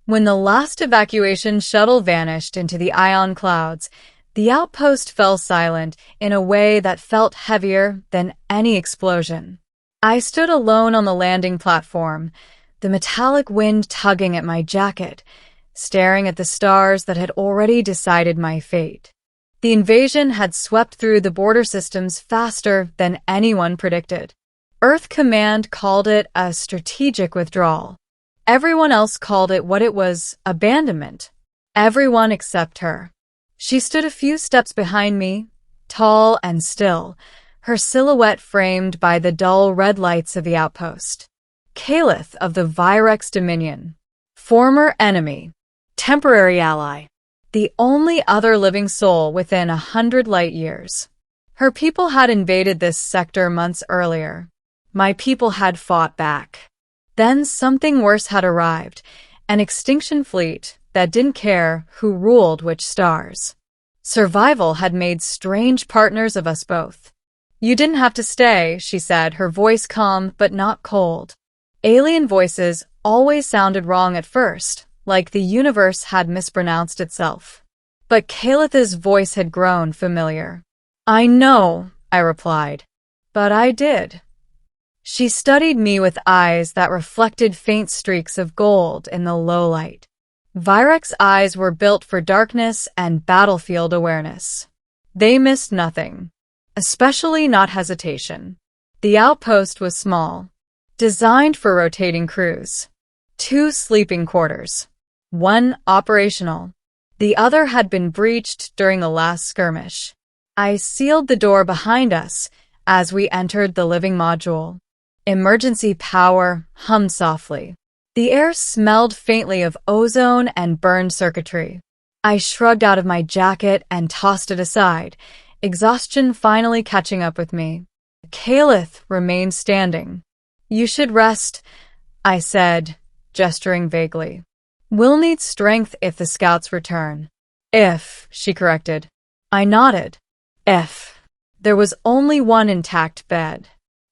When the last evacuation shuttle vanished into the ion clouds, the outpost fell silent in a way that felt heavier than any explosion. I stood alone on the landing platform, the metallic wind tugging at my jacket, staring at the stars that had already decided my fate. The invasion had swept through the border systems faster than anyone predicted. Earth Command called it a strategic withdrawal. Everyone else called it what it was, abandonment. Everyone except her. She stood a few steps behind me, tall and still, her silhouette framed by the dull red lights of the outpost. Caliph of the Virex Dominion. Former enemy. Temporary ally. The only other living soul within 100 light years. Her people had invaded this sector months earlier. My people had fought back. Then something worse had arrived, an extinction fleet that didn't care who ruled which stars. Survival had made strange partners of us both. You didn't have to stay, she said, her voice calm but not cold. Alien voices always sounded wrong at first, like the universe had mispronounced itself. But Calith's voice had grown familiar. I know, I replied. But I did. She studied me with eyes that reflected faint streaks of gold in the low light. Virex's eyes were built for darkness and battlefield awareness. They missed nothing, especially not hesitation. The outpost was small, designed for rotating crews. 2 sleeping quarters. 1 operational. The other had been breached during the last skirmish. I sealed the door behind us as we entered the living module. Emergency power hummed softly. The air smelled faintly of ozone and burned circuitry. I shrugged out of my jacket and tossed it aside, exhaustion finally catching up with me. Caliph remained standing. You should rest, I said, gesturing vaguely. We'll need strength if the scouts return. If, she corrected. I nodded. If. There was only one intact bed.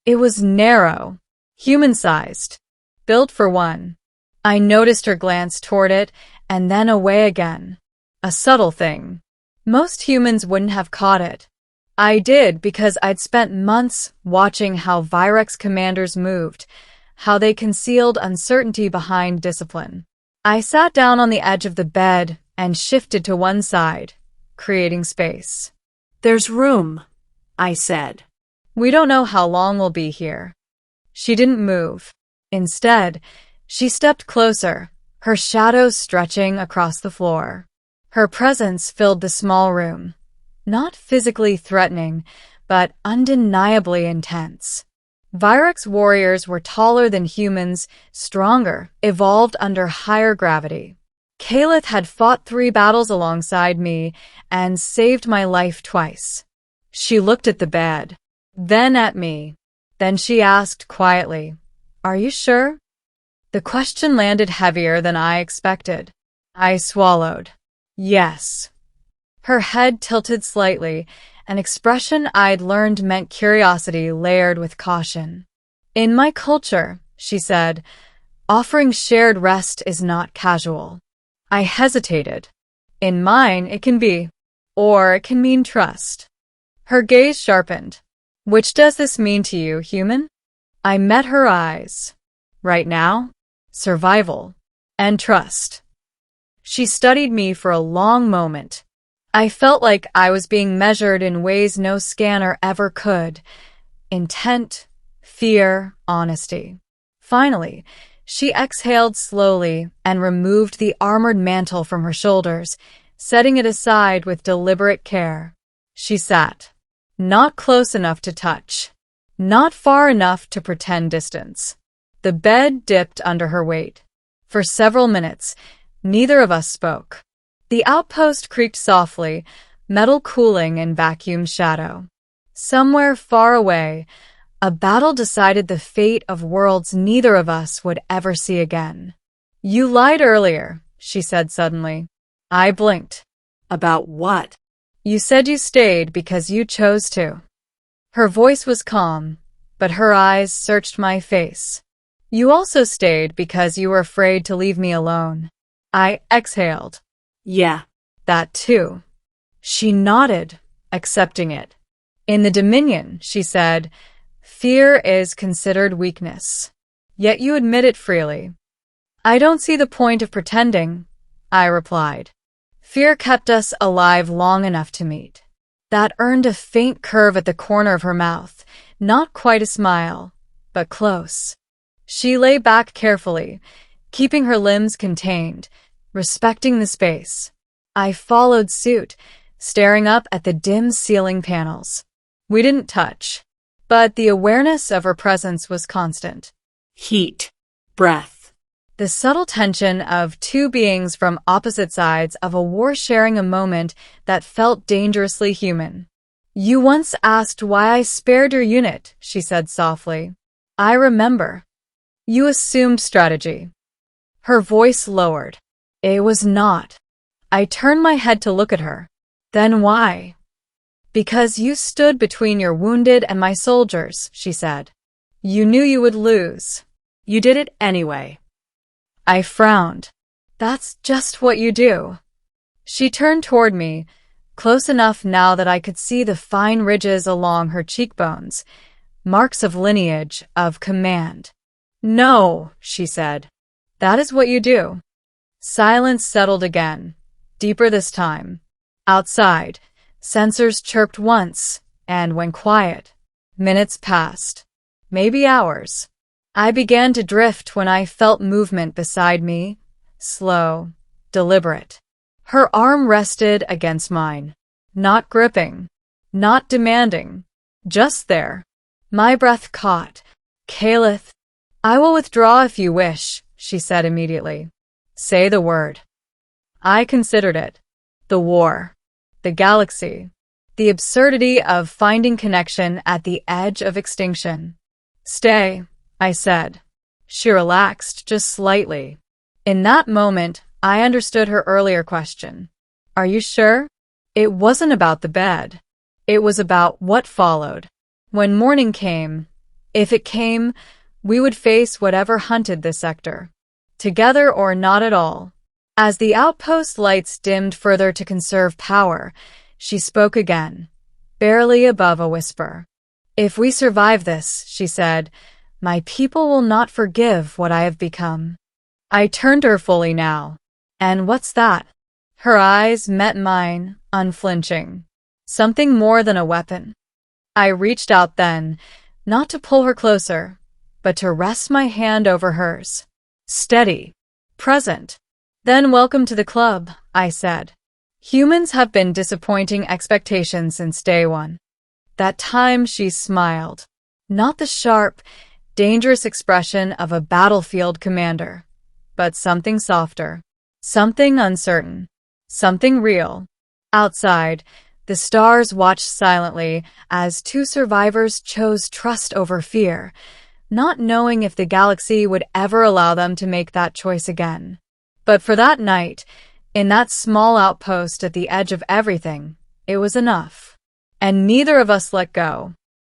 It was narrow, human-sized, built for one. I noticed her glance toward it and then away again. A subtle thing. Most humans wouldn't have caught it. I did because I'd spent months watching how Virex commanders moved, how they concealed uncertainty behind discipline. I sat down on the edge of the bed and shifted to one side, creating space. There's room, I said. We don't know how long we'll be here. She didn't move. Instead, she stepped closer, her shadows stretching across the floor. Her presence filled the small room, not physically threatening, but undeniably intense. Virex warriors were taller than humans, stronger, evolved under higher gravity. Caliph had fought 3 battles alongside me and saved my life twice. She looked at the bed, then at me. Then she asked quietly, Are you sure? The question landed heavier than I expected. I swallowed. Yes. Her head tilted slightly, an expression I'd learned meant curiosity layered with caution. In my culture, she said, offering shared rest is not casual. I hesitated. In mine, it can be. Or it can mean trust. Her gaze sharpened. Which does this mean to you, human? I met her eyes. Right now, survival and trust. She studied me for a long moment. I felt like I was being measured in ways no scanner ever could. Intent, fear, honesty. Finally, she exhaled slowly and removed the armored mantle from her shoulders, setting it aside with deliberate care. She sat. Not close enough to touch. Not far enough to pretend distance. The bed dipped under her weight. For several minutes, neither of us spoke. The outpost creaked softly, metal cooling in vacuum shadow. Somewhere far away, a battle decided the fate of worlds neither of us would ever see again. You lied earlier, she said suddenly. I blinked. About what? You said you stayed because you chose to. Her voice was calm, but her eyes searched my face. You also stayed because you were afraid to leave me alone. I exhaled. Yeah. That too. She nodded, accepting it. In the Dominion, she said, fear is considered weakness. Yet you admit it freely. I don't see the point of pretending, I replied. Fear kept us alive long enough to meet. That earned a faint curve at the corner of her mouth, not quite a smile, but close. She lay back carefully, keeping her limbs contained, respecting the space. I followed suit, staring up at the dim ceiling panels. We didn't touch, but the awareness of her presence was constant. Heat. Breath. The subtle tension of two beings from opposite sides of a war sharing a moment that felt dangerously human. You once asked why I spared your unit, she said softly. I remember. You assumed strategy. Her voice lowered. It was not. I turned my head to look at her. Then why? Because you stood between your wounded and my soldiers, she said. You knew you would lose. You did it anyway. I frowned. That's just what you do. She turned toward me, close enough now that I could see the fine ridges along her cheekbones, marks of lineage, of command. No, she said. That is what you do. Silence settled again, deeper this time. Outside, sensors chirped once and went quiet. Minutes passed, maybe hours. I began to drift when I felt movement beside me, slow, deliberate. Her arm rested against mine, not gripping, not demanding, just there. My breath caught. Caliph, I will withdraw if you wish, she said immediately. Say the word. I considered it. The war. The galaxy. The absurdity of finding connection at the edge of extinction. Stay, I said. She relaxed just slightly. In that moment, I understood her earlier question. Are you sure? It wasn't about the bed. It was about what followed. When morning came, if it came, we would face whatever hunted this sector. Together or not at all. As the outpost lights dimmed further to conserve power, she spoke again, barely above a whisper. If we survive this, she said, my people will not forgive what I have become. I turned to her fully now. And what's that? Her eyes met mine, unflinching. Something more than a weapon. I reached out then, not to pull her closer, but to rest my hand over hers. Steady. Present. Then welcome to the club, I said. Humans have been disappointing expectations since day one. That time she smiled. Not the sharp, dangerous expression of a battlefield commander, but something softer, something uncertain, something real. Outside, the stars watched silently as two survivors chose trust over fear, not knowing if the galaxy would ever allow them to make that choice again. But for that night, in that small outpost at the edge of everything, it was enough. And neither of us let go.